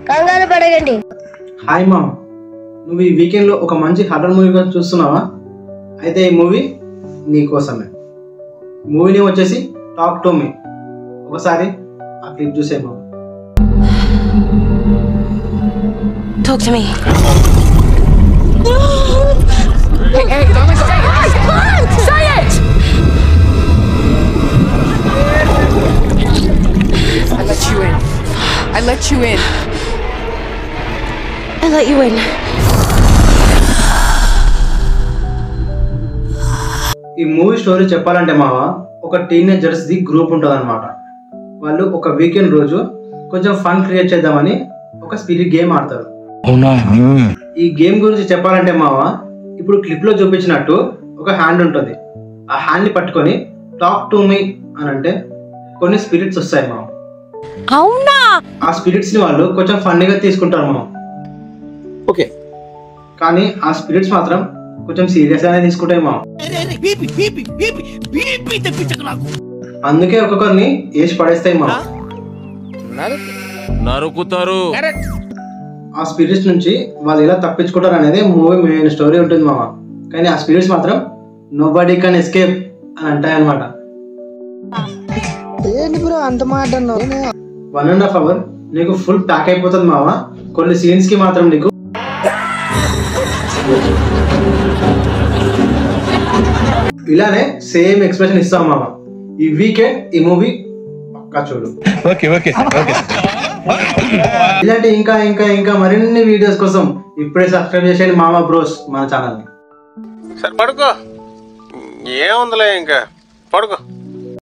కంగారు పడకండి. Hi ma'am, నువ్వు ఈ వీకెండ్ లో ఒక మంచి హారర్ మూవీ చూస్తున్నావా? అయితే ఈ మూవీ నీ కోసమే. మూవీ నేమ్ వచ్చేసి టాక్ టు మీ. ఒకసారి ఆ క్లిప్ చూసే ma'am. Talk to me. Hey, say it! I let you in. I let you in. I let you in. ఈ మూవీ స్టోరీ చెప్పాలంటే మావా, ఒక టీనేజర్స్ ది గ్రూప్ ఉంటుందన్నమాట. వాళ్ళు ఒక వీకెండ్ రోజు కొంచెం ఫన్ క్రియేట్ చేద్దామని ఒక స్పిరిట్ గేమ్ ఆడతారు. ఈ గేమ్ గురించి చెప్పాలంటే మావా, ఇప్పుడు క్లిప్ లో చూపించినట్టు ఒక హ్యాండ్ ఉంటుంది. ఆ హ్యాండ్ ని పట్టుకొని టాక్ టు మీ అని అంటే కొన్ని స్పిరిట్స్ వస్తాయి మావా. అవునా? ఆ స్పిరిట్స్ ని వాళ్ళు కొంచెం ఫన్నీగా తీసుకుంటారు మావా. ఓకే, కానీ ఆ స్పిరిట్స్ మాత్రం కొంచెం సీరియస్ గానే తీసుకుంటాయి మావా. అందుకే ఒక్కొక్కరిని వేసి పడేస్తాయి మావా. నరుకుతారు. ఆ స్పిరిట్స్ నుంచి వాళ్ళు ఎలా తప్పించుకుంటారు అనేది మూవీ మెయిన్ స్టోరీ ఉంటుంది మామ. కానీ ఆ స్పిరిట్స్ మాత్రం నోబడీ కెన్ ఎస్కేప్ అని అంటాయి అనమాట. 1.5 hours నీకు ఫుల్ ప్యాక్ అయిపోతుంది మామ. కొన్ని సీన్స్ కి మాత్రం నీకు ఇలానే సేమ్ ఎక్స్ప్రెషన్ ఇస్తాం మామ. ఈ వీకెండ్ ఈ మూవీ పక్కా చూడు. ఇలాంటి ఇంకా ఇంకా ఇంకా మరిన్ని వీడియోస్ కోసం ఇప్పుడే సబ్స్క్రైబ్ చేసేయండి మామా బ్రోస్ మన ఛానల్ ని. సరే పడుకో, ఏముందిలే ఇంకా పడుకో.